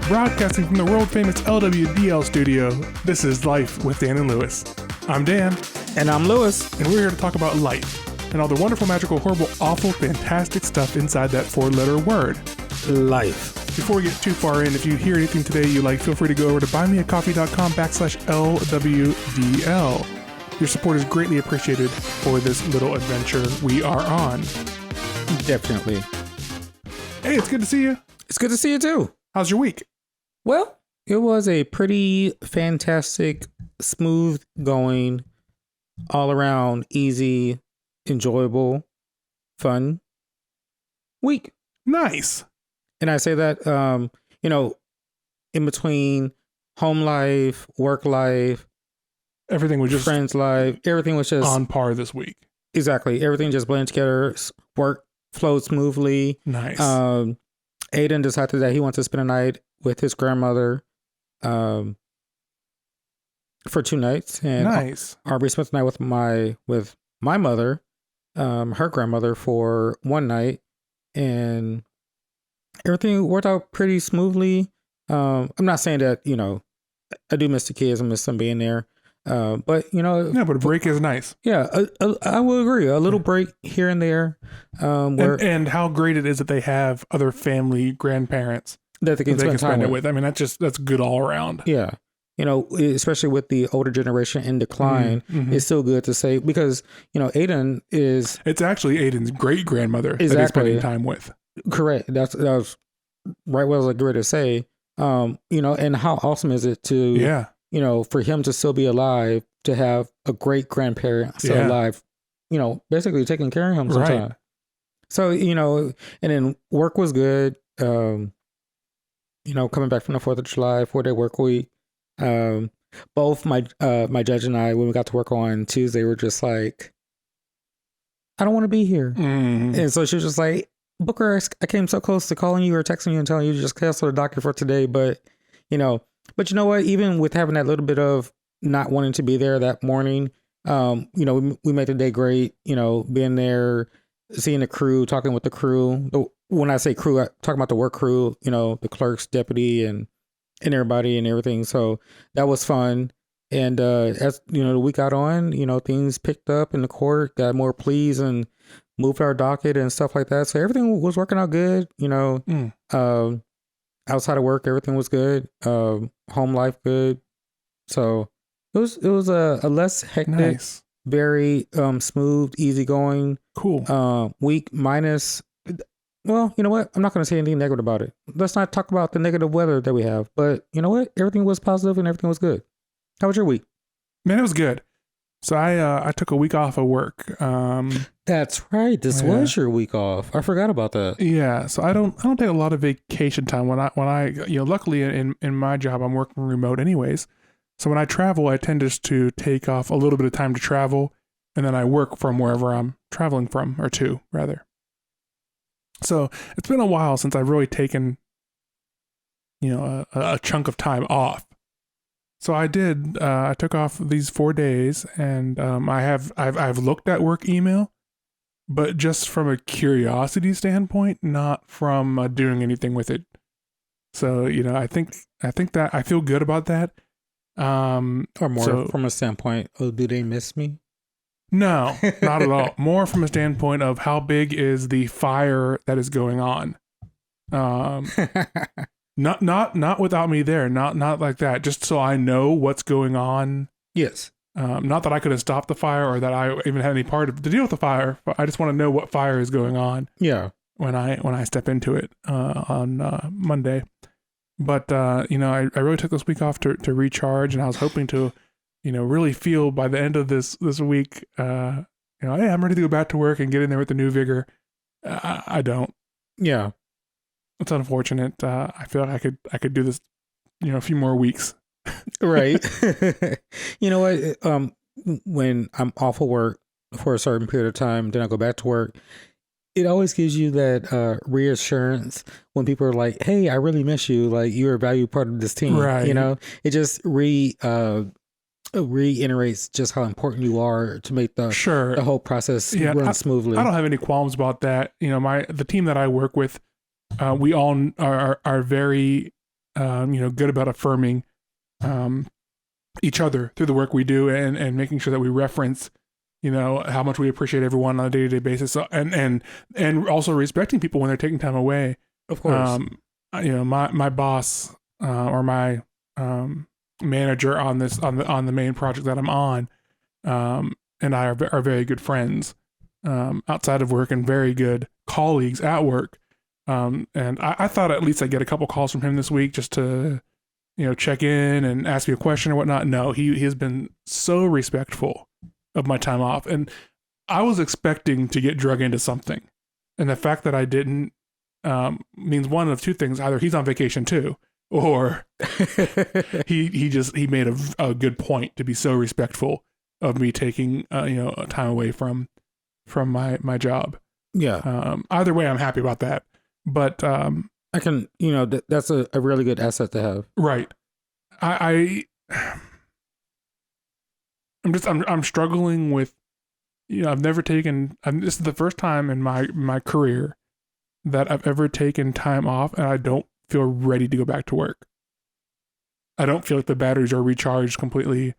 Broadcasting from the world-famous LWDL studio, this is Life with Dan and Lewis. I'm Dan. And I'm Lewis. And we're here to talk about life and all the wonderful, magical, horrible, awful, fantastic stuff inside that four-letter word. Life. Before we get too far in, if you hear anything today you like, feel free to go over to buymeacoffee.com/LWDL. Your support is greatly appreciated for this little adventure we are on. Definitely. Hey, it's good to see you. It's good to see you too. How's your week? Well, it was a pretty fantastic, smooth going, all around easy, enjoyable, fun week. Nice. And I say that, in between home life, work life, everything was just friends life, everything was just on par this week. Exactly. Everything just blended together. Work flowed smoothly. Nice. Aiden decided that he wants to spend a night with his grandmother for 2 nights. And nice. Aubrey spent the night with my mother, her grandmother, for 1 night. And everything worked out pretty smoothly. I'm not saying that, I do miss the kids. I miss them being there. But but a break is nice. Yeah, I will agree. A little break here and there. And how great it is that they have other family, grandparents that they can spend time it with. I mean, that's good all around. Yeah. Especially with the older generation in decline, it's still good to say, because, Aiden is... It's actually Aiden's great-grandmother that he's spending time with. Correct. That was right what I was going to say. And how awesome is it to, for him to still be alive, to have a great-grandparent still alive, basically taking care of him sometime. Right. So, and then work was good. Coming back from the 4th of July, 4-day work week. Both my judge and I, when we got to work on Tuesday, were just like, I don't want to be here. And so she was just like, Booker, I came so close to calling you or texting you and telling you to just cancel the doctor for today. But you know what, even with having that little bit of not wanting to be there that morning, we made the day great, being there, seeing the crew, talking with the crew. When I say crew, I'm talking about the work crew, the clerks, deputy, and everybody and everything. So that was fun. And as the week got on, things picked up in the court, got more pleas and moved our docket and stuff like that. So everything was working out good. Outside of work, everything was good. Home life good. So it was a less hectic, very smooth, easygoing, cool week, minus. Well, you know what? I'm not going to say anything negative about it. Let's not talk about the negative weather that we have. But you know what? Everything was positive and everything was good. How was your week? Man, it was good. So I took a week off of work. That's right. This was your week off. I forgot about that. Yeah. So I don't take a lot of vacation time when I luckily in my job I'm working remote anyways. So when I travel, I tend just to take off a little bit of time to travel, and then I work from wherever I'm traveling from, or to rather. So it's been a while since I've really taken, a chunk of time off. So I did. I took off these 4 days, and I've looked at work email, but just from a curiosity standpoint, not from doing anything with it. So I think that I feel good about that. Or more from a standpoint, do they miss me? No, not at all. More from a standpoint of how big is the fire that is going on. Not without me there. Not like that. Just so I know what's going on. Yes. Not that I could have stopped the fire or that I even had any part of the deal with the fire. But I just want to know what fire is going on. Yeah. When I step into it on Monday. But I really took this week off to recharge, and I was hoping to, really feel by the end of this week, hey, I'm ready to go back to work and get in there with the new vigor. I don't. Yeah. It's unfortunate. I feel like I could do this, a few more weeks. Right. You know what? When I'm off of work for a certain period of time, then I go back to work. It always gives you that reassurance when people are like, "Hey, I really miss you. Like, you're a valued part of this team." Right. It just reiterates just how important you are to make the whole process run smoothly. I don't have any qualms about that. The team that I work with, we all are very good about affirming each other through the work we do, and making sure that we reference, how much we appreciate everyone on a day-to-day basis, and also respecting people when they're taking time away. Of course. My boss or my manager on the main project that I'm on, and I are very good friends outside of work, and very good colleagues at work. And I thought at least I'd get a couple calls from him this week just to, check in and ask me a question or whatnot. No, he has been so respectful of my time off. And I was expecting to get drug into something. And the fact that I didn't means one of two things. Either he's on vacation too, or he made a good point to be so respectful of me taking time away from my job. Yeah. Either way, I'm happy about that. But I can, that's a really good asset to have. Right. I'm struggling with, I've never taken. This is the first time in my career that I've ever taken time off, and I don't feel ready to go back to work. I don't feel like the batteries are recharged completely.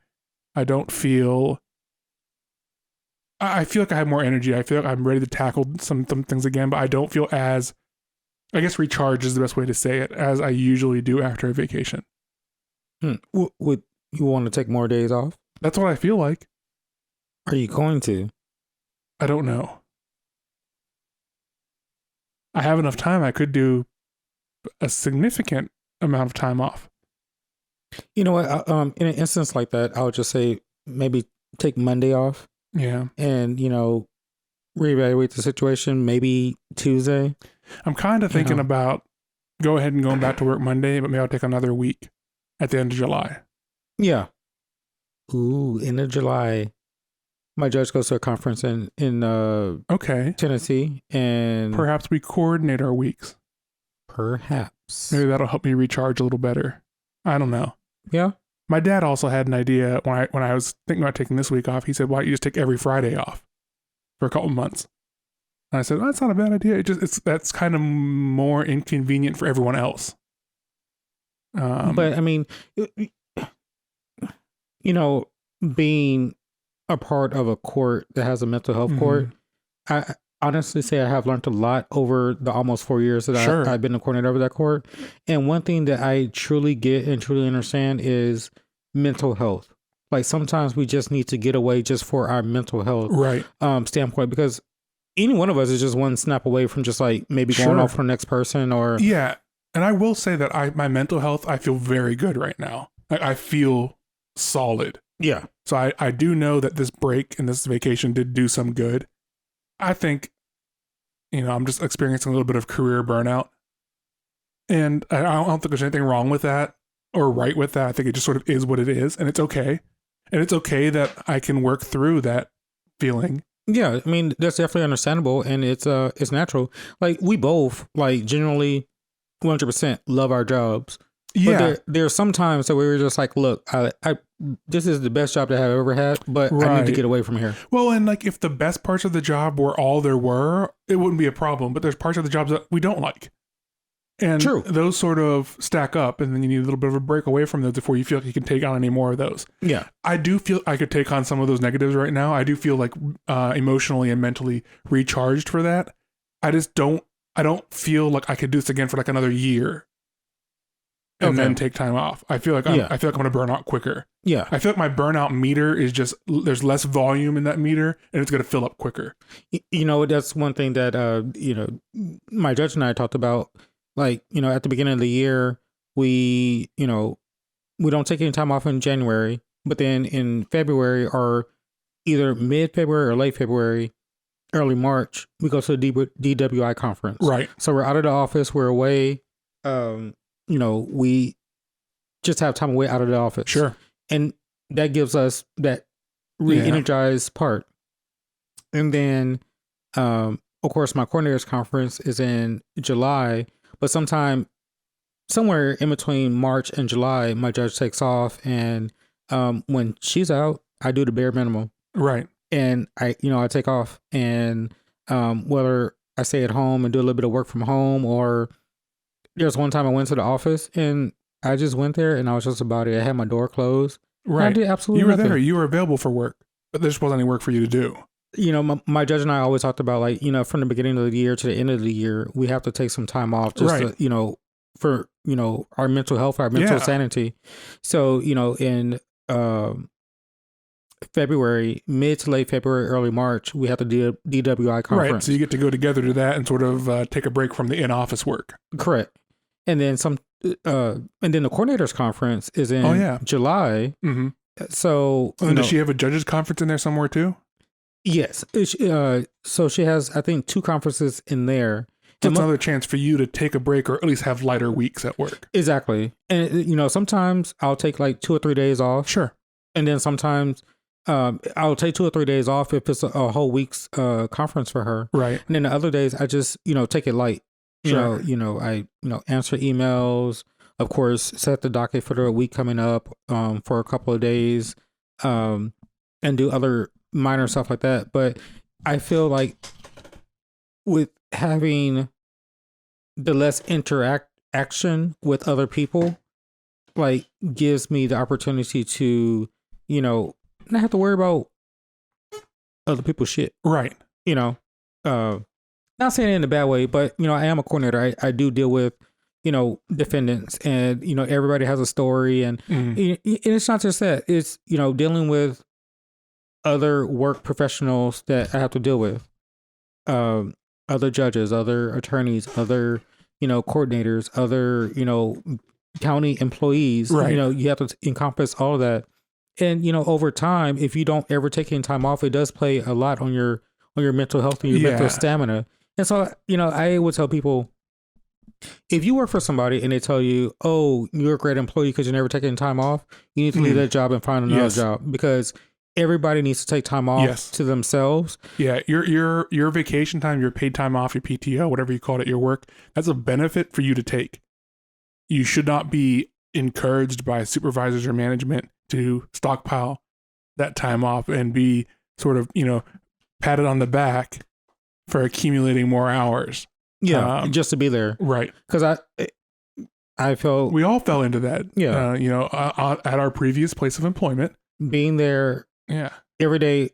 I feel like I have more energy. I feel like I'm ready to tackle some things again, but I don't feel as, I guess recharge is the best way to say it, as I usually do after a vacation. Would you want to take more days off? That's what I feel like. Are you going to? I don't know. I have enough time. I could do a significant amount of time off. You know what? In an instance like that, I would just say maybe take Monday off. Yeah. And, reevaluate the situation maybe Tuesday. I'm kind of thinking about go ahead and going back to work Monday, but maybe I'll take another week at the end of July. Yeah. Ooh, end of July. My judge goes to a conference in Tennessee, and perhaps we coordinate our weeks. Perhaps. Maybe that'll help me recharge a little better. I don't know. Yeah. My dad also had an idea when I was thinking about taking this week off. He said, "Why don't you just take every Friday off for a couple months?" And I said, "That's not a bad idea. That's kind of more inconvenient for everyone else." But I mean, being a part of a court that has a mental health court, I honestly say I have learned a lot over the almost 4 years that I've been a coordinator over that court. And one thing that I truly get and truly understand is mental health. Like sometimes we just need to get away just for our mental health standpoint, because any one of us is just one snap away from just like maybe going off for the next person or. Yeah. And I will say that my mental health, I feel very good right now. I feel solid. Yeah. So I do know that this break and this vacation did do some good. I think, I'm just experiencing a little bit of career burnout. And I don't think there's anything wrong with that or right with that. I think it just sort of is what it is, and it's okay. And it's okay that I can work through that feeling. Yeah, I mean, that's definitely understandable, and it's natural. Like, we both, like, generally 100% love our jobs. Yeah. But there are some times that we were just like, look, I this is the best job that I've ever had, but I need to get away from here. Well, and like if the best parts of the job were all there were, it wouldn't be a problem. But there's parts of the jobs that we don't like. And those sort of stack up, and then you need a little bit of a break away from those before you feel like you can take on any more of those. Yeah. I do feel I could take on some of those negatives right now. I do feel like emotionally and mentally recharged for that. I don't feel like I could do this again for like another year. And then take time off. I feel like I'm going to burn out quicker. Yeah. I feel like my burnout meter is just, there's less volume in that meter, and it's going to fill up quicker. That's one thing that, my judge and I talked about, like, at the beginning of the year, we don't take any time off in January, but then in February or either mid-February or late February, early March, we go to the DWI conference. Right. So we're out of the office, we're away, we just have time away out of the office. Sure. And that gives us that re-energized part. And then, of course, my coordinators conference is in July, but somewhere in between March and July, my judge takes off. And when she's out, I do the bare minimum. Right. And I take off, and whether I stay at home and do a little bit of work from home, or there's one time I went to the office and I just went there and I was just about it. I had my door closed. Right. I did absolutely You were nothing. there. You were available for work, but there just wasn't any work for you to do. You know, my judge and I always talked about, like, you know, from the beginning of the year to the end of the year, we have to take some time off just to, you know, for, you know, our mental health, our mental sanity. So, you know, in February, mid to late February, early March, we had the DWI conference. Right. So you get to go together to that and sort of take a break from the in-office work. Correct. And then and then the coordinators conference is in July. Mm-hmm. So, and does she have a judges conference in there somewhere too? Yes. So she has, I think, 2 conferences in there. So it's another chance for you to take a break or at least have lighter weeks at work. Exactly. And, you know, sometimes I'll take like 2 or 3 days off. Sure. And then sometimes I'll take 2 or 3 days off if it's a whole week's conference for her. Right. And then the other days I just, you know, take it light. I answer emails, of course, set the docket for the week coming up for a couple of days, and do other minor stuff like that. But I feel like with having the less interaction with other people, like, gives me the opportunity to, you know, not have to worry about other people's shit. Right. You know, not saying it in a bad way, but, you know, I am a coordinator. I do deal with, you know, defendants, and, you know, everybody has a story, and, and it's not just that. It's, you know, dealing with other work professionals that I have to deal with, other judges, other attorneys, other, you know, coordinators, other, you know, county employees. Right. You know, you have to encompass all of that. And, you know, over time, if you don't ever take any time off, it does play a lot on your mental health and your mental stamina. And so, you know, I would tell people, if you work for somebody and they tell you, oh, you're a great employee because you never take any time off, you need to leave that job and find another job, because everybody needs to take time off to themselves. Yeah, your vacation time, your paid time off, your PTO, whatever you call it, your work, that's a benefit for you to take. You should not be encouraged by supervisors or management to stockpile that time off and be sort of, you know, patted on the back for accumulating more hours. Yeah, just to be there. Right. Because I felt... We all fell into that. Yeah. You know, at our previous place of employment. Being there every day,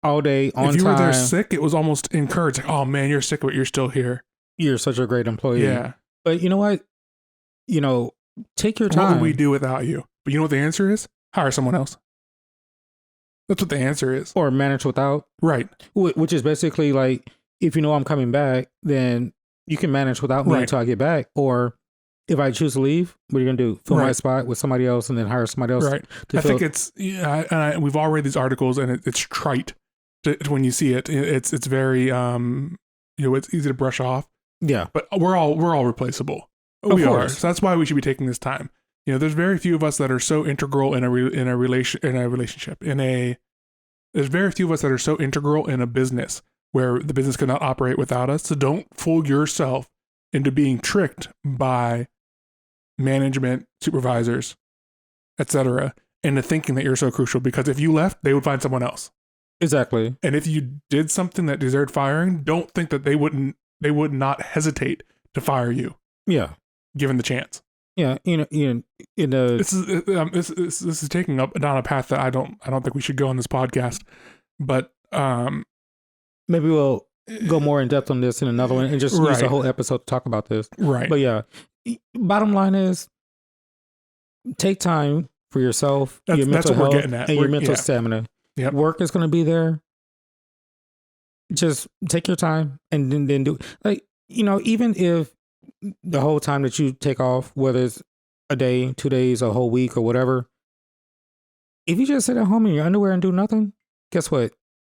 all day, on time. If you were there sick, it was almost encouraged. Like, oh, man, you're sick, but you're still here. You're such a great employee. Yeah. But you know what? You know, take your time. What would we do without you? But you know what the answer is? Hire someone else. That's what the answer is. Or manage without. Right. Which is basically like, if you know I'm coming back, then you can manage without me until I get back. Or if I choose to leave, what are you going to do? Fill my spot with somebody else and then hire somebody else? Right. I think it's, we've all read these articles, and it's trite when you see it. It's very, you know, it's easy to brush off. Yeah. But we're all replaceable. We are. So that's why we should be taking this time. You know, there's very few of us that are so integral in a relationship. There's very few of us that are so integral in a business where the business cannot operate without us. So don't fool yourself into being tricked by management, supervisors, etc., into thinking that you're so crucial, because if you left, they would find someone else. Exactly. And if you did something that deserved firing, don't think that they would not hesitate to fire you. Yeah. Given the chance. Yeah, this is taking down a path that I don't think we should go on this podcast, but maybe we'll go more in depth on this in another one and just use a whole episode to talk about this. Right. But yeah, bottom line is, take time for yourself, your mental health, and your mental stamina. Yep. Work is going to be there. Just take your time and then do, like, you know, even if the whole time that you take off, whether it's a day, 2 days, a whole week, or whatever, if you just sit at home in your underwear and do nothing, guess what?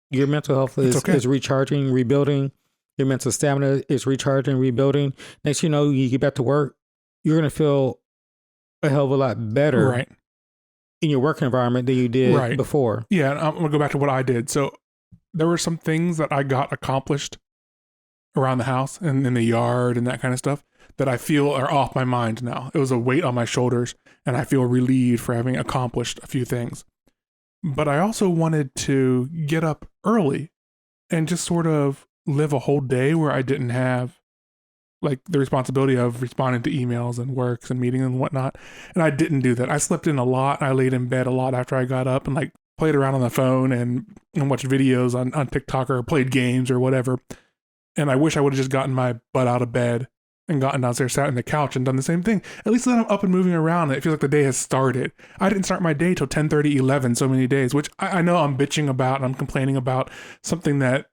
Your mental health is recharging, rebuilding. Your mental stamina is recharging, rebuilding. Next, you know, you get back to work, you're going to feel a hell of a lot better in your work environment than you did before. Yeah, and I'm going to go back to what I did. So there were some things that I got accomplished around the house and in the yard and that kind of stuff that I feel are off my mind now. It was a weight on my shoulders, and I feel relieved for having accomplished a few things. But I also wanted to get up early and just sort of live a whole day where I didn't have like the responsibility of responding to emails and works and meetings and whatnot. And I didn't do that. I slept in a lot. I laid in bed a lot after I got up and like played around on the phone and watched videos on TikTok or played games or whatever. And I wish I would have just gotten my butt out of bed and gotten downstairs, sat on the couch and done the same thing. At least then I'm up and moving around. It feels like the day has started. I didn't start my day till 10:30, 11 so many days, which I know I'm bitching about and I'm complaining about something that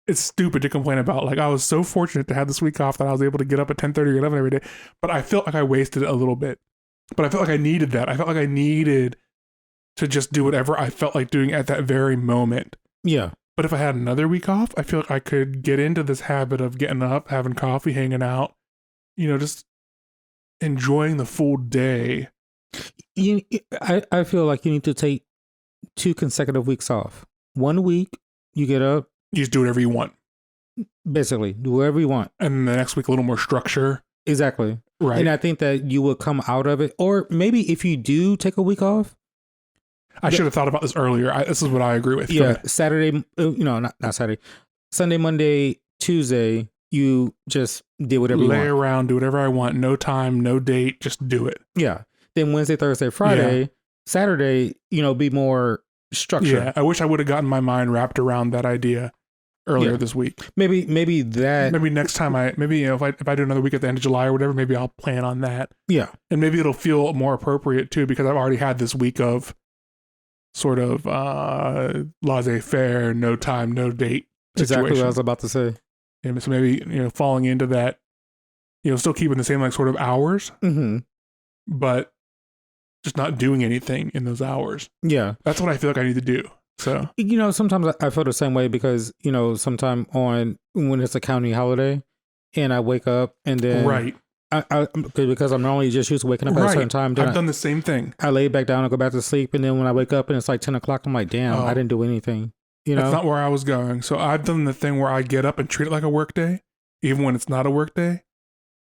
it's stupid to complain about. Like I was so fortunate to have this week off that I was able to get up at 10:30 or 11 every day, but I felt like I wasted it a little bit. But I felt like I needed that. I felt like I needed to just do whatever I felt like doing at that very moment. Yeah. But if I had another week off, I feel like I could get into this habit of getting up, having coffee, hanging out, just enjoying the full day. I feel like you need to take 2 consecutive weeks off. 1 week, you get up. You just do whatever you want. Basically, do whatever you want. And the next week, a little more structure. Exactly. Right. And I think that you will come out of it. Or maybe if you do take a week off. I should have thought about this earlier. This is what I agree with. Yeah. Saturday, not Saturday. Sunday, Monday, Tuesday, you just do whatever you want. Lay around, do whatever I want. No time, no date, just do it. Yeah. Then Wednesday, Thursday, Friday, Saturday, be more structured. Yeah. I wish I would have gotten my mind wrapped around that idea earlier this week. Maybe next time if I do another week at the end of July or whatever, maybe I'll plan on that. Yeah. And maybe it'll feel more appropriate too, because I've already had this week of sort of laissez-faire, no time, no date situation. Exactly what I was about to say. And so maybe, falling into that, still keeping the same like sort of hours, but just not doing anything in those hours. Yeah. That's what I feel like I need to do. So, sometimes I feel the same way because, sometime when it's a county holiday and I wake up and then. Right. Because I'm normally just used to waking up at a certain time. I've done the same thing. I lay back down and go back to sleep. And then when I wake up and it's like 10 o'clock, I'm like, damn, I didn't do anything. That's not where I was going. So I've done the thing where I get up and treat it like a work day, even when it's not a work day.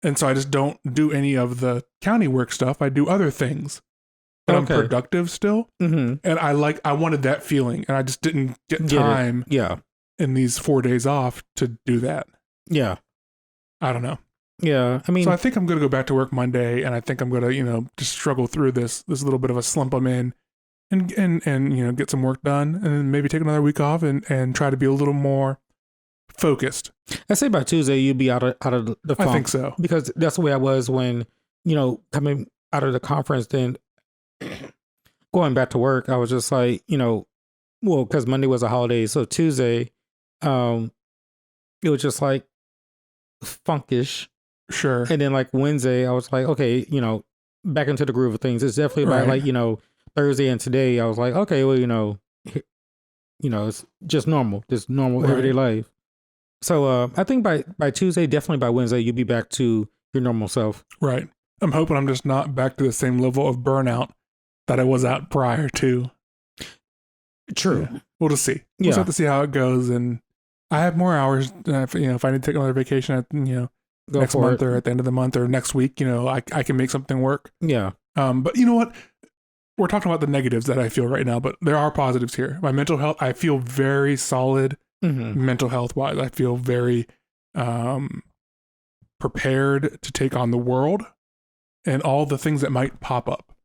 And so I just don't do any of the county work stuff. I do other things. But I'm productive still. Mm-hmm. And I wanted that feeling. And I just didn't get time in these 4 days off to do that. Yeah. I don't know. Yeah, I mean, so I think I'm going to go back to work Monday, and I think I'm going to, just struggle through this little bit of a slump I'm in, and get some work done, and then maybe take another week off and try to be a little more focused. I say by Tuesday you'd be out of the funk. I think so, because that's the way I was when coming out of the conference. Then going back to work, I was just like because Monday was a holiday, so Tuesday, it was just like funkish. Sure. And then like Wednesday, I was like, okay, back into the groove of things. It's definitely by like, Thursday and today, I was like, okay, well, it's just normal everyday life. So I think by Tuesday, definitely by Wednesday, you'll be back to your normal self. Right. I'm hoping I'm just not back to the same level of burnout that I was at prior to. True. Yeah. We'll just see. We'll just have to see how it goes. And I have more hours. If I need to take another vacation at, next month or at the end of the month or next week, I can make something work. Yeah. But you know what? We're talking about the negatives that I feel right now, but there are positives here. My mental health, I feel very solid mental health wise. I feel very prepared to take on the world and all the things that might pop up.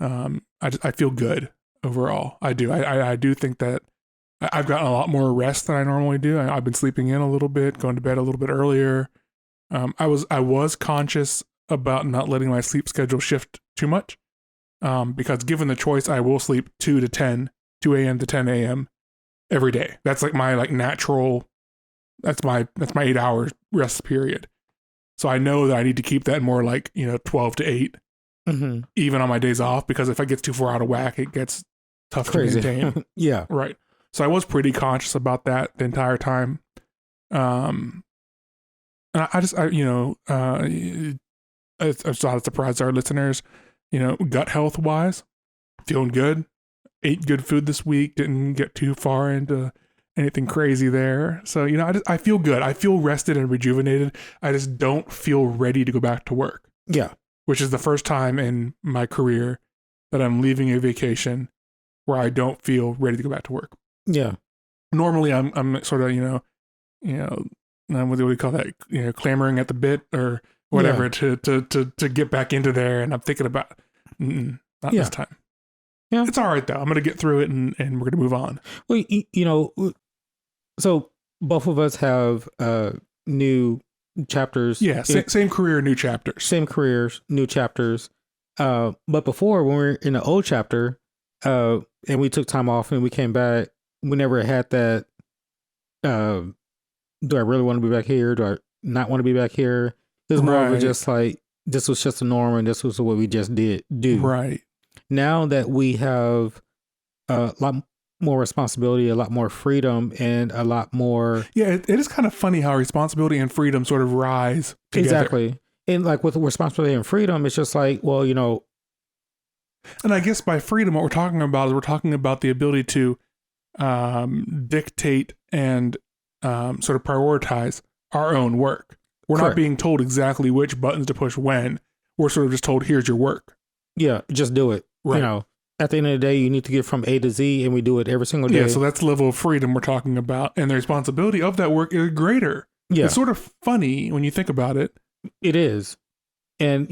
I feel good overall. I do. I do think that I've gotten a lot more rest than I normally do. I've been sleeping in a little bit, going to bed a little bit earlier. I was conscious about not letting my sleep schedule shift too much, because given the choice, I will sleep 2 a.m. to 10 a.m. every day. That's like my natural. That's my 8 hours rest period. So I know that I need to keep that more 12 to 8, even on my days off, because if I get too far out of whack, it gets tough to maintain. Yeah, right. So I was pretty conscious about that the entire time. And I'm not surprised our listeners, gut health wise, feeling good. Ate good food this week. Didn't get too far into anything crazy there. So, I feel good. I feel rested and rejuvenated. I just don't feel ready to go back to work. Yeah. Which is the first time in my career that I'm leaving a vacation where I don't feel ready to go back to work. Yeah. Normally I'm sort of, what do we call that? Clamoring at the bit or whatever to get back into there. And I'm thinking about not this time. Yeah, it's all right though. I'm going to get through it and we're going to move on. Well, so both of us have new chapters. Yeah, same career, new chapters. Same careers, new chapters. But before, when we were in the old chapter, and we took time off and we came back, we never had that. Do I really want to be back here? Do I not want to be back here? It was more of just like, this was just a norm and this was what we just do. Right. Now that we have a lot more responsibility, a lot more freedom, and a lot more. Yeah, it is kind of funny how responsibility and freedom sort of rise together. Exactly. And like with responsibility and freedom, it's just like, well, And I guess by freedom, what we're talking about is the ability to dictate and sort of prioritize our own work. We're not being told exactly which buttons to push when. We're sort of just told, here's your work. Yeah, just do it. Right. At the end of the day, you need to get from A to Z, and we do it every single day. Yeah, so that's the level of freedom we're talking about. And the responsibility of that work is greater. Yeah. It's sort of funny when you think about it. It is. And,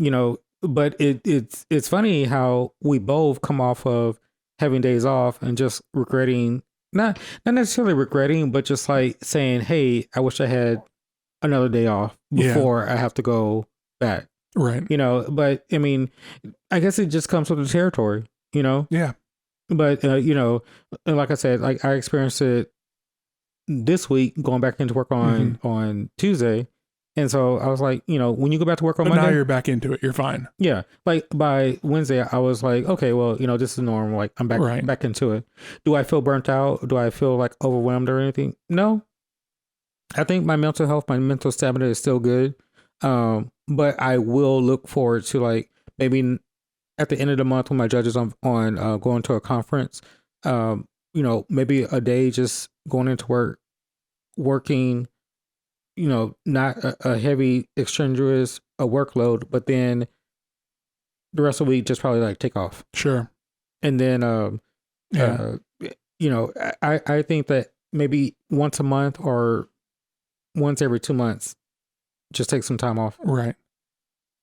but it's funny how we both come off of having days off and just regretting, not necessarily regretting, but just like saying, hey, I wish I had another day off before I have to go back. Right. But I mean, I guess it just comes with the territory, Yeah. But, like I said, like I experienced it this week going back into work on Tuesday. And so I was like, when you go back to work on Monday. Now you're back into it. You're fine. Yeah. Like by Wednesday, I was like, okay, well, this is normal. Like I'm back into it. Do I feel burnt out? Do I feel like overwhelmed or anything? No. I think my mental health, my mental stamina is still good. But I will look forward to like maybe at the end of the month when my judge is on going to a conference, maybe a day just going into work, working, not a heavy, extraneous workload, but then the rest of the week just probably like take off. Sure. And then, I think that maybe once a month or once every 2 months, just take some time off. Right.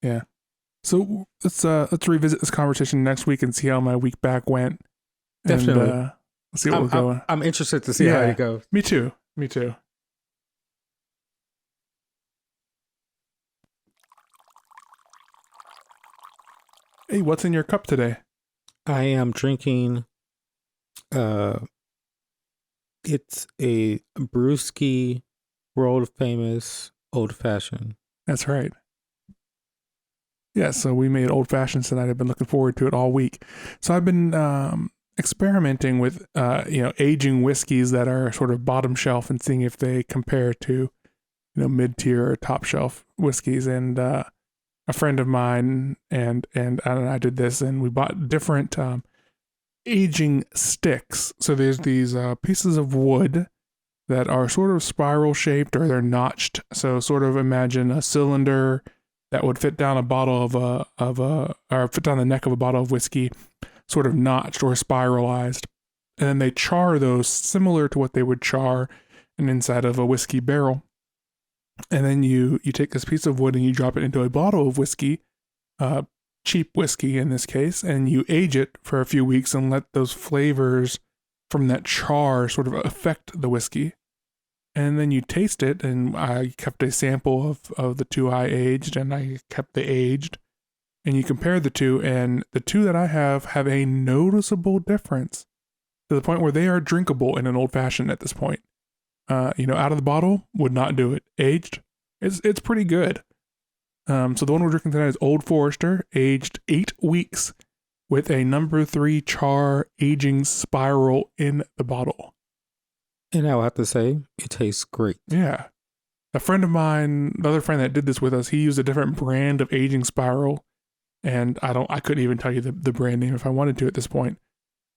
Yeah. So let's revisit this conversation next week and see how my week back went. Definitely. And, see what we're going. I'm interested to see how it goes. Me too. Hey, what's in your cup today? I am drinking. It's a brewski world famous old fashioned. That's right. Yeah, so we made old fashions tonight. I've been looking forward to it all week. So I've been experimenting with aging whiskeys that are sort of bottom shelf and seeing if they compare to mid-tier or top shelf whiskeys. And a friend of mine and I did this, and we bought different aging sticks. So there's these pieces of wood that are sort of spiral shaped or they're notched. So sort of imagine a cylinder that would fit down a bottle or fit down the neck of a bottle of whiskey, sort of notched or spiralized. And then they char those similar to what they would char an inside of a whiskey barrel. And then you take this piece of wood and you drop it into a bottle of whiskey, cheap whiskey in this case, and you age it for a few weeks and let those flavors from that char sort of affect the whiskey. And then you taste it, and I kept a sample of the two I aged, and I kept the aged. And you compare the two, and the two that I have a noticeable difference to the point where they are drinkable in an old-fashioned at this point. Out of the bottle, would not do it. Aged, it's pretty good. So the one we're drinking tonight is Old Forester, aged 8 weeks with a number 3 char aging spiral in the bottle. And I will have to say, it tastes great. Yeah. A friend of mine, the other friend that did this with us, he used a different brand of aging spiral. And I couldn't even tell you the brand name if I wanted to at this point.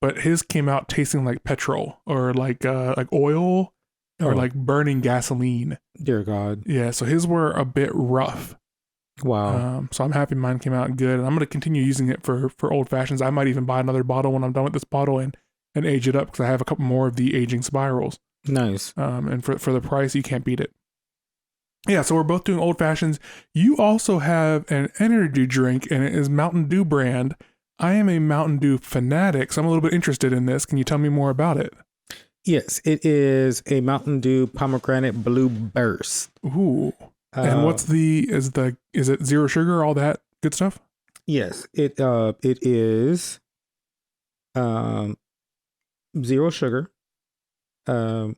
But his came out tasting like petrol or like oil or like burning gasoline. Dear God. Yeah, so his were a bit rough. Wow. So I'm happy mine came out good. And I'm going to continue using it for old fashions. I might even buy another bottle when I'm done with this bottle and age it up because I have a couple more of the aging spirals. Nice. And for the price, you can't beat it. Yeah, so we're both doing old fashions. You also have an energy drink, and it is Mountain Dew brand. I am a Mountain Dew fanatic, so I'm a little bit interested in this. Can you tell me more about it? Yes, it is a Mountain Dew pomegranate blue burst. Ooh. And what's is it zero sugar, all that good stuff? Yes, it is zero sugar. 5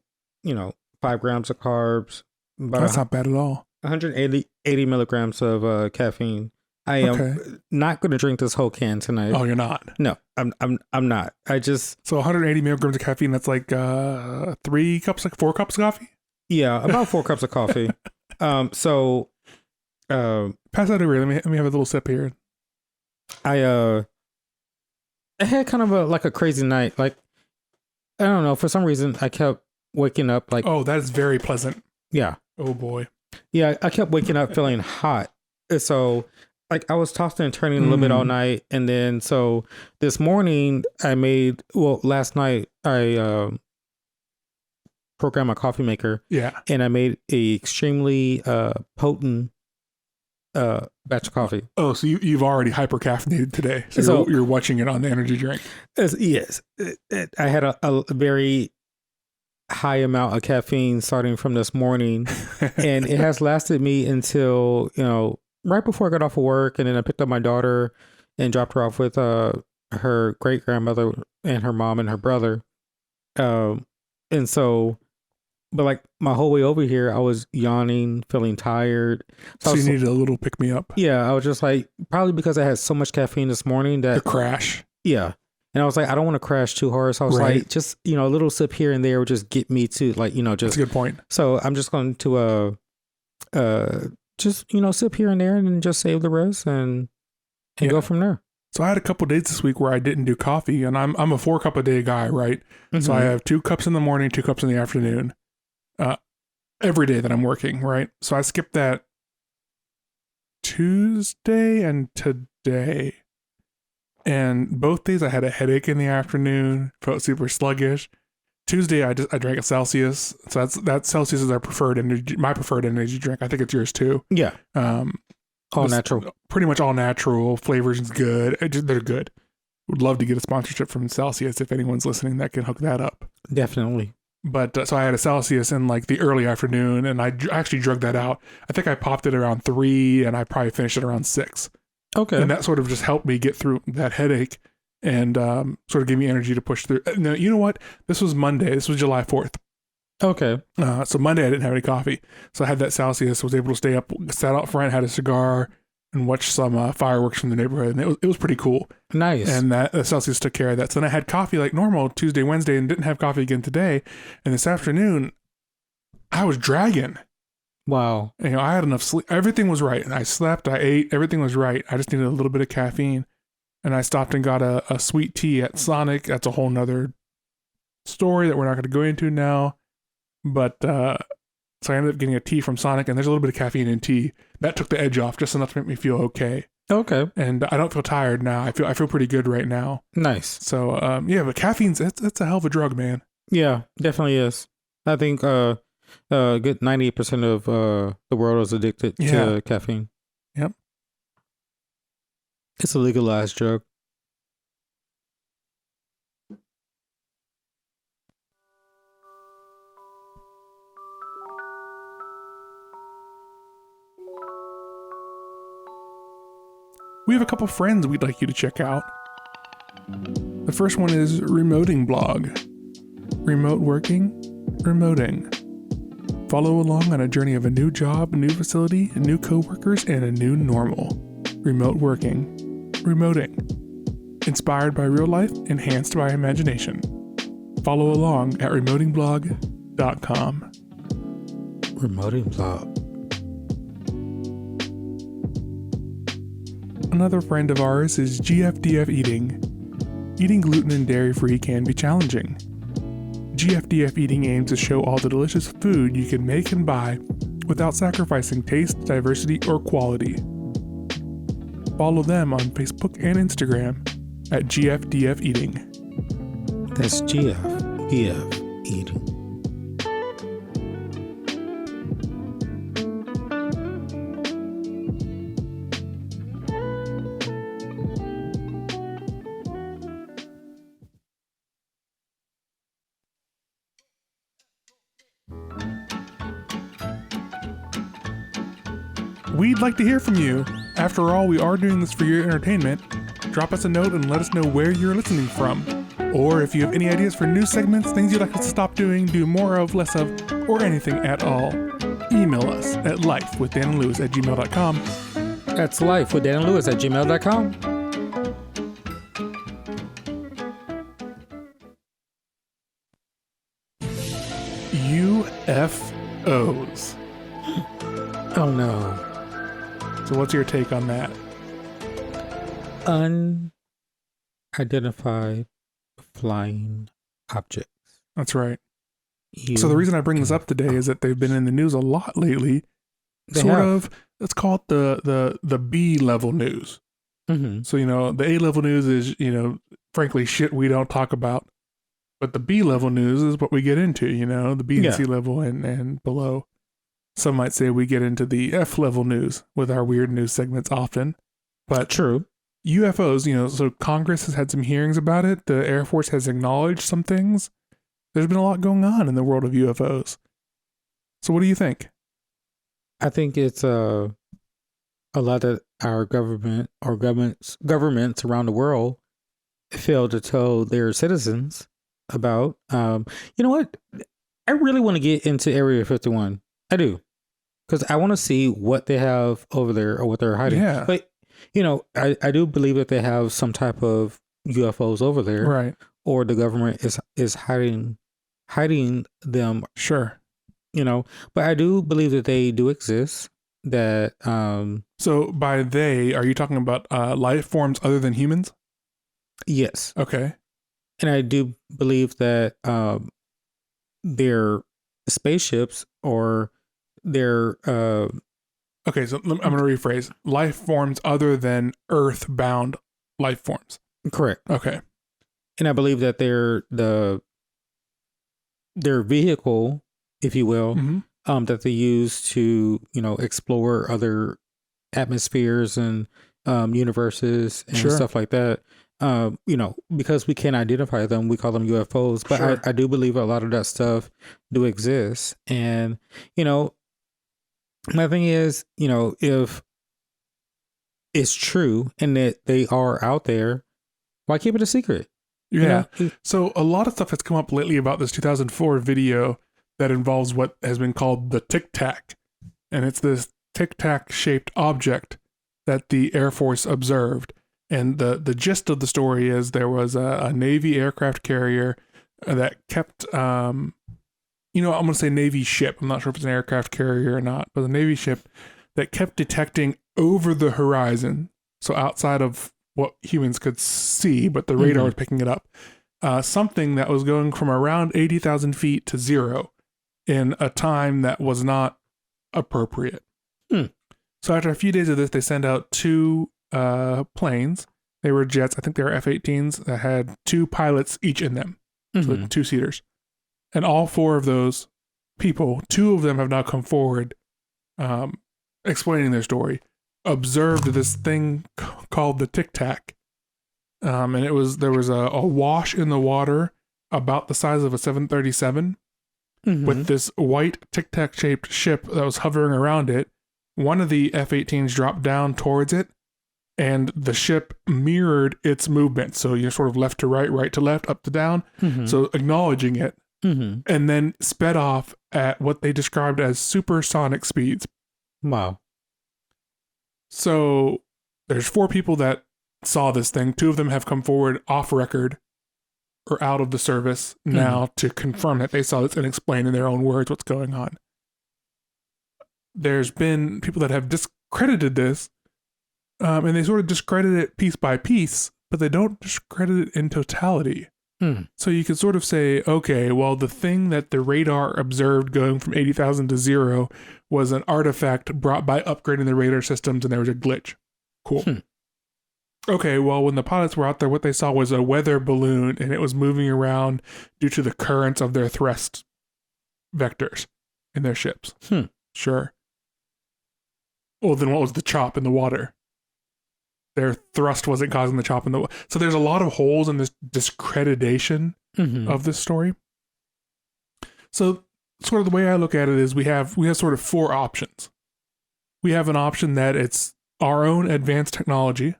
grams of carbs. That's not bad at all. 180 milligrams of caffeine. I am not going to drink this whole can tonight. Oh, you're not? No, I'm not. So 180 milligrams of caffeine. That's like 4 cups of coffee. Yeah, about 4 cups of coffee. Pass that over here. Let me have a little sip here. I had kind of a crazy night. Like, I don't know, for some reason I kept waking up like, oh, that is very pleasant. Yeah. Oh boy. Yeah, I kept waking up feeling hot. So like I was tossing and turning a little bit all night, and then so this morning last night I programmed my coffee maker. Yeah. And I made a extremely potent batch of coffee. Oh, so you've already hyper caffeinated today. So you're watching it on the energy drink. Yes. I had a very high amount of caffeine starting from this morning, and it has lasted me until, right before I got off of work, and then I picked up my daughter and dropped her off with her great grandmother and her mom and her brother. And so, but like my whole way over here, I was yawning, feeling tired. So you needed a little pick me up. Yeah, I was just like, probably because I had so much caffeine this morning that the crash. Yeah. And I was like, I don't want to crash too hard. So I was like, just, a little sip here and there would just get me to just. That's a good point. So I'm just going to, sip here and there and then just save the rest and go from there. So I had a couple of days this week where I didn't do coffee, and I'm a 4 cup a day guy, right? Mm-hmm. So I have 2 cups in the morning, 2 cups in the afternoon, every day that I'm working, right? So I skipped that Tuesday and today. And both days I had a headache in the afternoon, felt super sluggish. Tuesday I drank a Celsius. So that Celsius is my preferred energy drink. I think it's yours too. Yeah. All natural. Pretty much all natural. Flavors is good. They're good. Would love to get a sponsorship from Celsius if anyone's listening that can hook that up. Definitely. But so I had a Celsius in like the early afternoon, and I actually drug that out. I think I popped it around 3, and I probably finished it around 6. Okay. And that sort of just helped me get through that headache and sort of gave me energy to push through. Now, you know what? This was Monday. This was July 4th. Okay. So Monday I didn't have any coffee. So I had that Celsius, was able to stay up, sat out front, had a cigar, and watched some fireworks from the neighborhood. And it was pretty cool. Nice. And that Celsius took care of that. So then I had coffee like normal Tuesday, Wednesday, and didn't have coffee again today. And this afternoon, I was dragging. Wow. I had enough sleep. Everything was right. I slept, I ate, everything was right. I just needed a little bit of caffeine. And I stopped and got a sweet tea at Sonic. That's a whole nother story that we're not going to go into now. But so I ended up getting a tea from Sonic, and there's a little bit of caffeine in tea. That took the edge off just enough to make me feel okay. Okay. And I don't feel tired now. I feel pretty good right now. Nice. So but caffeine's it's a hell of a drug, man. Yeah, definitely is. I think a good 90% of the world is addicted to caffeine. Yep. It's a legalized drug. We have a couple friends we'd like you to check out. The first one is Remoting Blog. Remote working, remoting. Follow along on a journey of a new job, a new facility, new coworkers, and a new normal. Remote working, remoting. Inspired by real life, enhanced by imagination. Follow along at remotingblog.com. Remoting blog. Another friend of ours is GFDF Eating. Eating gluten and dairy-free can be challenging. GFDF Eating aims to show all the delicious food you can make and buy without sacrificing taste, diversity, or quality. Follow them on Facebook and Instagram at GFDF Eating. That's GFDF Eating. we'd like to hear from you. After all, we are doing this for your entertainment. Drop us a note and let us know where you're listening from. Or if you have any ideas for new segments, things you'd like us to stop doing, do more of, less of, or anything at all, email us at lifewithdanandlewis@gmail.com. That's lifewithdanandlewis@gmail.com. UFOs. Oh no. So what's your take on that? Unidentified flying objects. That's right. So the reason I bring this up today is that they've been in the news a lot lately. Let's call it the B level news. Mm-hmm. So, the A level news is, frankly, shit we don't talk about. But the B level news is what we get into, the B and C level and below. Some might say we get into the F level news with our weird news segments often. But true. UFOs, so Congress has had some hearings about it. The Air Force has acknowledged some things. There's been a lot going on in the world of UFOs. So what do you think? I think it's a lot that our government or governments around the world fail to tell their citizens about. You know what? I really want to get into Area 51. I do. Because I want to see what they have over there or what they're hiding. Yeah. But, I do believe that they have some type of UFOs over there. Right. Or the government is hiding them. Sure. But I do believe that they do exist. That So by they, are you talking about life forms other than humans? Yes. Okay. And I do believe that their spaceships or their Okay, so I'm going to rephrase. Life forms other than Earth-bound life forms. Correct. Okay. And I believe that their vehicle, if you will, that they use to, explore other atmospheres and universes and stuff like that. Because we can't identify them, we call them UFOs. But sure. I do believe a lot of that stuff do exist. And, my thing is, if it's true and that they are out there, why keep it a secret? Yeah. So a lot of stuff has come up lately about this 2004 video that involves what has been called the Tic Tac. And it's this Tic Tac shaped object that the Air Force observed. And the gist of the story is there was a Navy aircraft carrier that kept, I'm going to say Navy ship. I'm not sure if it's an aircraft carrier or not, but the Navy ship that kept detecting over the horizon. So outside of what humans could see, but the radar was picking it up. Something that was going from around 80,000 feet to zero in a time that was not appropriate. So after a few days of this, they sent out two planes. They were jets. I think they were F-18s that had two pilots each in them. So two-seaters. And all four of those people, two of them have now come forward explaining their story. Observed this thing called the Tic Tac, and there was a wash in the water about the size of a 737 with this white Tic Tac shaped ship that was hovering around it. One of the F-18s dropped down towards it, and the ship mirrored its movement. So you're sort of left to right, right to left, up to down. So acknowledging it, and then sped off at what they described as supersonic speeds. Wow. So there's four people that saw this thing. Two of them have come forward off record or out of the service now to confirm that they saw this and explain in their own words what's going on. There's been people that have discredited this, and they sort of discredit it piece by piece, but they don't discredit it in totality. So you could sort of say, okay, well, the thing that the radar observed going from 80,000 to zero was an artifact brought by upgrading the radar systems, and there was a glitch. Cool. Okay, well, when the pilots were out there, what they saw was a weather balloon, and it was moving around due to the currents of their thrust vectors in their ships. Sure. Well, then what was the chop in the water? Their thrust wasn't causing the chop in the water. So there's a lot of holes in this discreditation of this story. So sort of the way I look at it is we have sort of four options. we have an option that it's our own advanced technology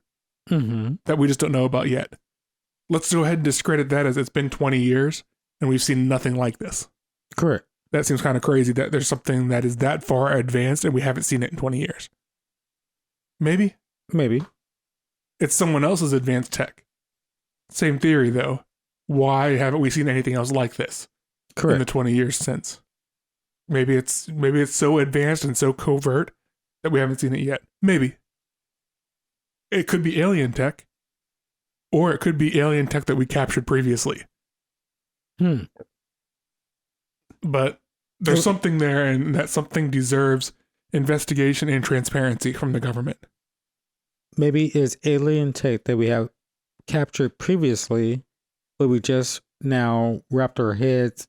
that we just don't know about yet. Let's go ahead and discredit that as it's been 20 years and we've seen nothing like this. Correct. That seems kind of crazy that there's something that is that far advanced and we haven't seen it in 20 years. Maybe. It's someone else's advanced tech. Same theory, though. Why haven't we seen anything else like this in the 20 years since? Maybe it's so advanced and so covert that we haven't seen it yet. Maybe. It could be alien tech, or it could be alien tech that we captured previously. But there's something there, and that something deserves investigation and transparency from the government. Maybe it's alien tech that we have captured previously, but we just now wrapped our heads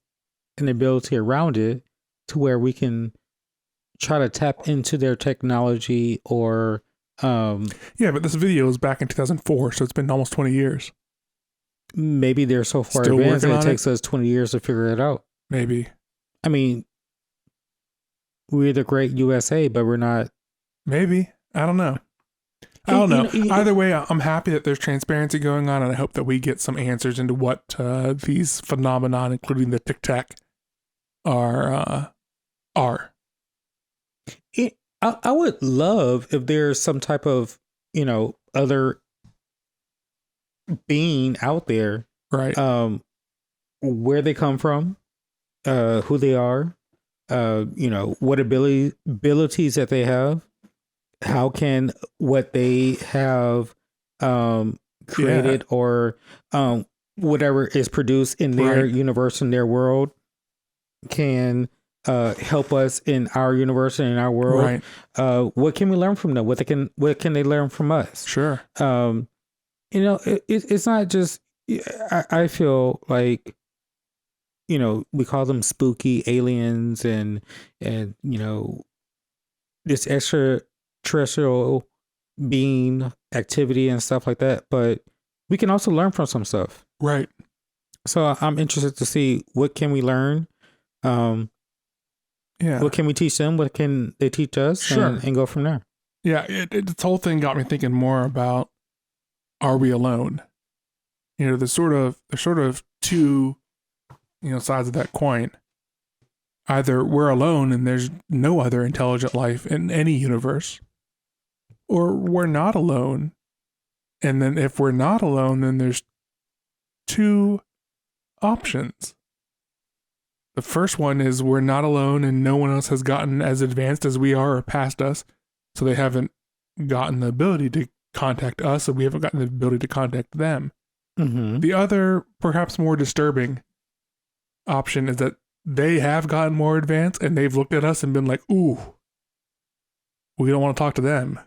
and ability around it to where we can try to tap into their technology or... Yeah, but this video is back in 2004, so it's been almost 20 years. Maybe they're so far Still advanced that it working on takes us 20 years to figure it out. Maybe. I mean, we're the great USA, but we're not... Maybe. I don't know. Either way, I'm happy that there's transparency going on, and I hope that we get some answers into what these phenomenon, including the Tic Tac, are. I would love if there's some type of, other being out there. Right. Where they come from, who they are, what abilities that they have. How can what they have created or whatever is produced in their universe, in their world, can help us in our universe and in our world? Right. What can we learn from them? What can they learn from us? Sure. It's not just. I feel like, we call them spooky aliens and this extraterrestrial being activity and stuff like that, but we can also learn from some stuff. Right. So I'm interested to see what can we learn. What can we teach them? What can they teach us? Sure. And go from there. Yeah. This whole thing got me thinking more about, are we alone? There's sort of two, sides of that coin. Either we're alone and there's no other intelligent life in any universe, or we're not alone. And then if we're not alone, then there's two options. The first one is we're not alone and no one else has gotten as advanced as we are or past us, so they haven't gotten the ability to contact us, and we haven't gotten the ability to contact them. The other, perhaps more disturbing option is that they have gotten more advanced and they've looked at us and been like, ooh, we don't want to talk to them.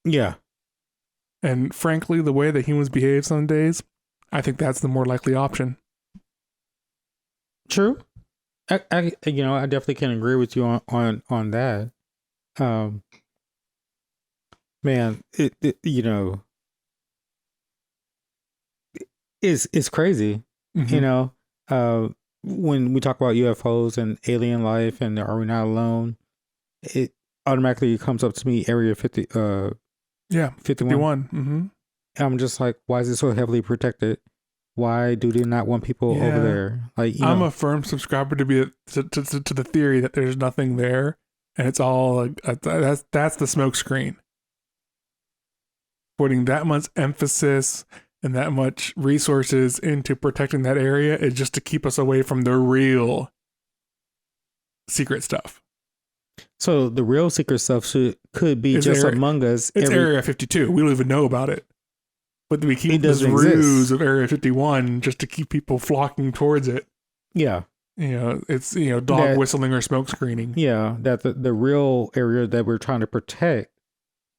Yeah. And frankly, the way that humans behave some days, I think that's the more likely option. True. I definitely can agree with you on that. Man, it's crazy. When we talk about UFOs and alien life and are we not alone, it automatically comes up to me Area 50. 51. I'm just like, why is it so heavily protected? Why do they not want people over there? I'm a firm subscriber to the theory that there's nothing there, and it's all that's the smoke screen. Putting that much emphasis and that much resources into protecting that area is just to keep us away from the real secret stuff. So the real secret stuff could be just among us. It's Area 52. We don't even know about it. But we keep this ruse of Area 51 just to keep people flocking towards it. Yeah. It's, dog whistling or smoke screening. Yeah. That the real area that we're trying to protect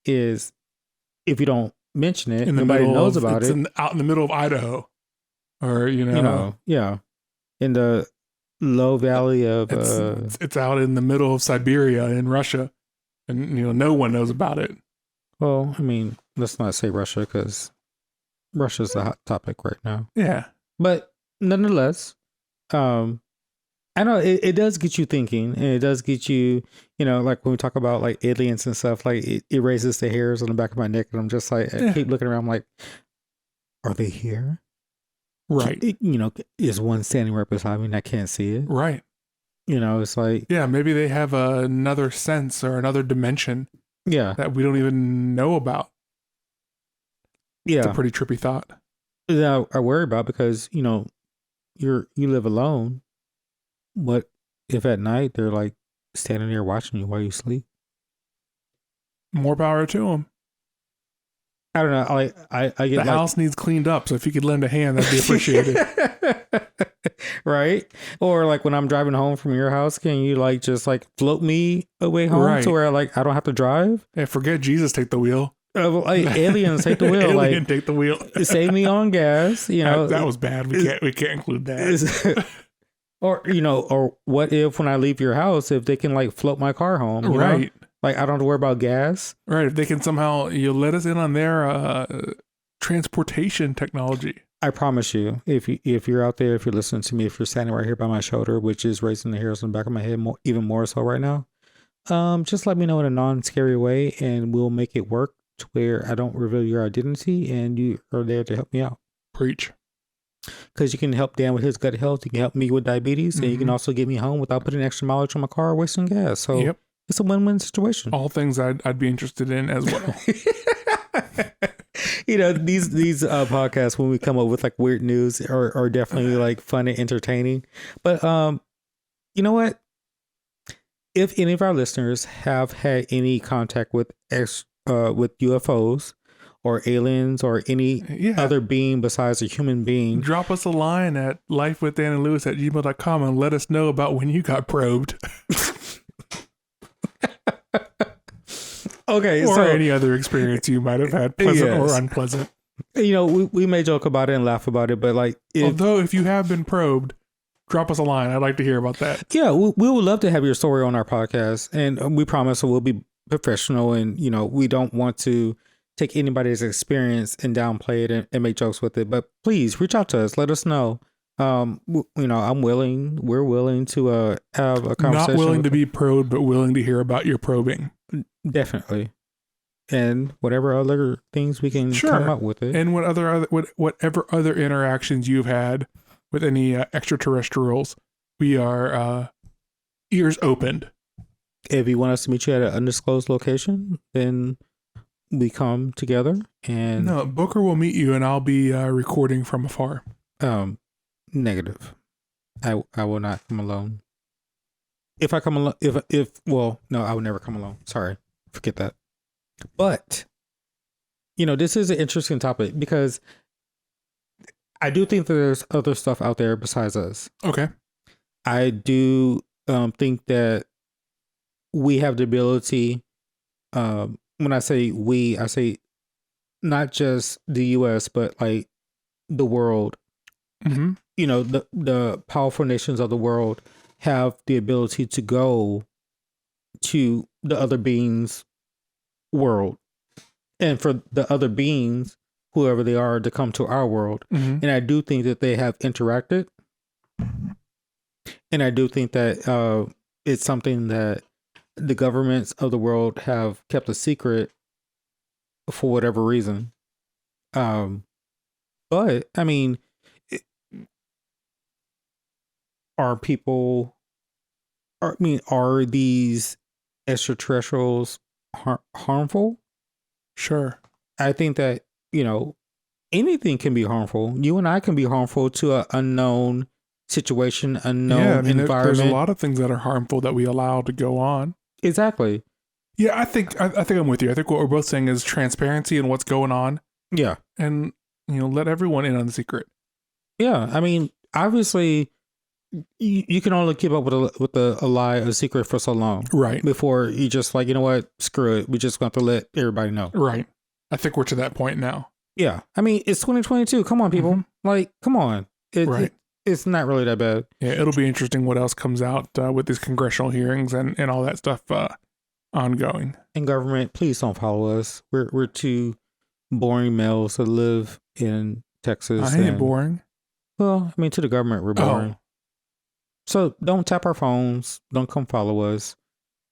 is, if you don't mention it, nobody knows about it. Out in the middle of Idaho. Or, yeah. In the low valley of... It's out in the middle of Siberia in Russia. And, no one knows about it. Well, I mean, let's not say Russia, because Russia's the hot topic right now. Yeah. But nonetheless, I know it does get you thinking, and it does get you, like when we talk about like aliens and stuff, like it raises the hairs on the back of my neck, and I'm just like, I keep looking around, I'm like, are they here? Right. Is one standing right beside me and I can't see it? Right. It's like, yeah, maybe they have another sense or another dimension. Yeah. That we don't even know about. Yeah. It's a pretty trippy thought. That I worry about because, you live alone. What if at night they're like standing there watching you while you sleep? More power to them. I don't know. I get the house needs cleaned up, so if you could lend a hand, that'd be appreciated. Right? Or like when I'm driving home from your house, can you like just like float me away home to where like I don't have to drive? Yeah, forget Jesus, take the wheel. Aliens take the wheel. Alien take the wheel. Save me on gas. That was bad. We can't include that. Or or what if when I leave your house, if they can like float my car home? Right. Like I don't have to worry about gas. Right. If they can somehow let us in on their transportation technology. I promise you, if you're out there, if you're listening to me, if you're standing right here by my shoulder, which is raising the hairs on the back of my head even more so right now, just let me know in a non-scary way, and we'll make it work to where I don't reveal your identity, and you are there to help me out. Preach. Because you can help Dan with his gut health, you can help me with diabetes, and you can also get me home without putting extra mileage on my car or wasting gas. So it's a win-win situation. All things I'd be interested in as well. These podcasts, when we come up with like weird news, are definitely like fun and entertaining. But you know what? If any of our listeners have had any contact with UFOs or aliens or any other being besides a human being, drop us a line at lifewithdanandlewis@gmail.com and let us know about when you got probed. Okay, or any other experience you might have had, pleasant or unpleasant. We may joke about it and laugh about it, but like, although if you have been probed, drop us a line. I'd like to hear about that. Yeah, we would love to have your story on our podcast, and we promise we'll be professional, and we don't want to take anybody's experience and downplay it and make jokes with it. But please reach out to us. Let us know. I'm willing. We're willing to have a conversation. Not willing to be probed, but willing to hear about your probing. Definitely. And whatever other things we can come up with it. And whatever other interactions you've had with any extraterrestrials, we are ears opened. If you want us to meet you at an undisclosed location, then we come together. And no, Booker will meet you, and I'll be recording from afar. Negative. I will not come alone. If I come alone, no, I would never come alone. Sorry, forget that. But this is an interesting topic because I do think that there's other stuff out there besides us. Okay. I do think that we have the ability. When I say we, I say not just the U.S., but like the world. Mm-hmm. The powerful nations of the world have the ability to go to the other beings' world, and for the other beings, whoever they are, to come to our world. Mm-hmm. And I do think that they have interacted, and I do think that it's something that the governments of the world have kept a secret for whatever reason. But I mean, are these extraterrestrials harmful? Sure. I think that, anything can be harmful. You and I can be harmful to an unknown situation, unknown environment. There's a lot of things that are harmful that we allow to go on. Exactly. Yeah, I think I'm with you. I think what we're both saying is transparency in what's going on. Yeah. And, let everyone in on the secret. Yeah. I mean, obviously, you can only keep up with a lie, a secret for so long. Right. Before you just like, you know what? Screw it. We just got to let everybody know. Right. I think we're to that point now. Yeah. I mean, it's 2022. Come on, people. Mm-hmm. Like, come on. It's not really that bad. Yeah. It'll be interesting what else comes out with these congressional hearings and all that stuff ongoing. And government, please don't follow us. We're two boring males that live in Texas. I ain't boring. Well, I mean, to the government, we're boring. So don't tap our phones. Don't come follow us.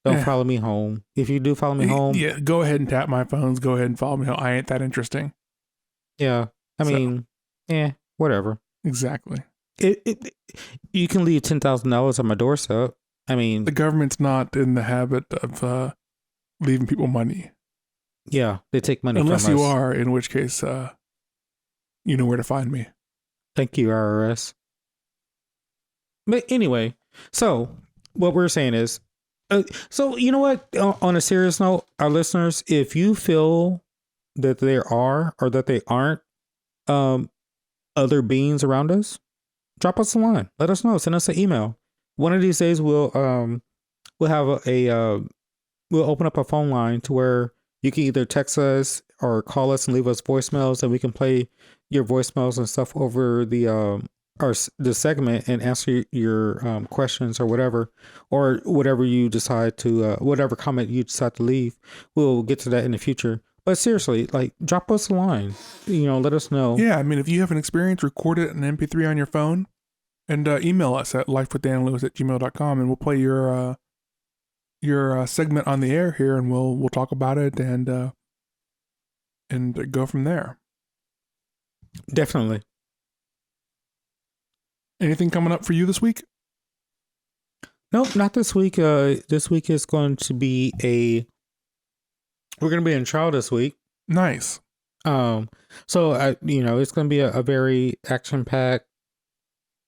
Don't follow me home. If you do follow me home. Yeah, go ahead and tap my phones. Go ahead and follow me home. I ain't that interesting. Yeah. I mean, whatever. Exactly. You can leave $10,000 on my doorstep. I mean, the government's not in the habit of leaving people money. Yeah, they take money unless from us. you are, in which case, you know where to find me. Thank you, IRS. But anyway, so what we're saying is, so you know what? On a serious note, our listeners, if you feel that there are or that they aren't other beings around us, drop us a line. Let us know. Send us an email. One of these days, we'll have we'll open up a phone line to where you can either text us or call us and leave us voicemails, and we can play your voicemails and stuff over the segment and answer your questions or whatever you decide to whatever comment you decide to leave. We'll get to that in the future. But seriously, like, drop us a line. Let us know. Yeah, I mean, if you have an experience, record it in an MP3 on your phone, and email us at lifewithdanlewis@gmail.com, and we'll play your segment on the air here, and we'll talk about it and go from there. Definitely. Anything coming up for you this week? Nope, not this week. This week is going to be we're going to be in trial this week. Nice. So it's going to be a very action-packed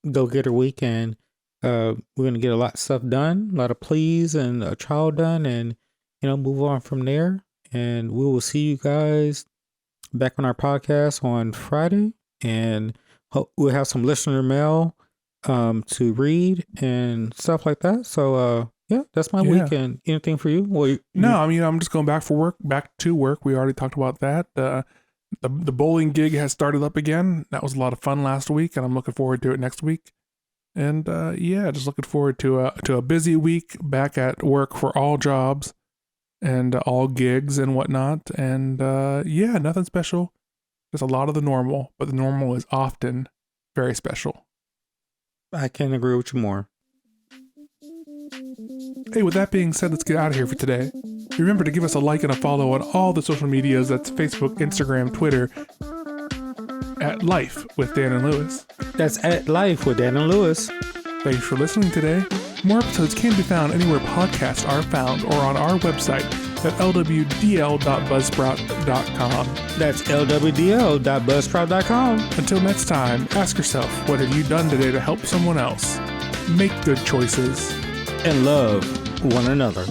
go-getter weekend. We're going to get a lot of stuff done, a lot of pleas and a trial done, and move on from there. And we will see you guys back on our podcast on Friday, and we'll have some listener mail to read and stuff like that. So that's my weekend. Anything for you? Well, no, I mean, I'm just going back to work. We already talked about that. The bowling gig has started up again. That was a lot of fun last week, and I'm looking forward to it next week. And just looking forward to a busy week back at work for all jobs and all gigs and whatnot. And nothing special. Just a lot of the normal, but the normal is often very special. I can't agree with you more. Hey, with that being said, let's get out of here for today. Remember to give us a like and a follow on all the social medias. That's Facebook, Instagram, Twitter, at Life with Dan and Lewis. That's at Life with Dan and Lewis. Thanks for listening today. More episodes can be found anywhere podcasts are found or on our website at lwdl.buzzsprout.com. That's lwdl.buzzsprout.com. Until next time, ask yourself, what have you done today to help someone else? Make good choices. And love one another.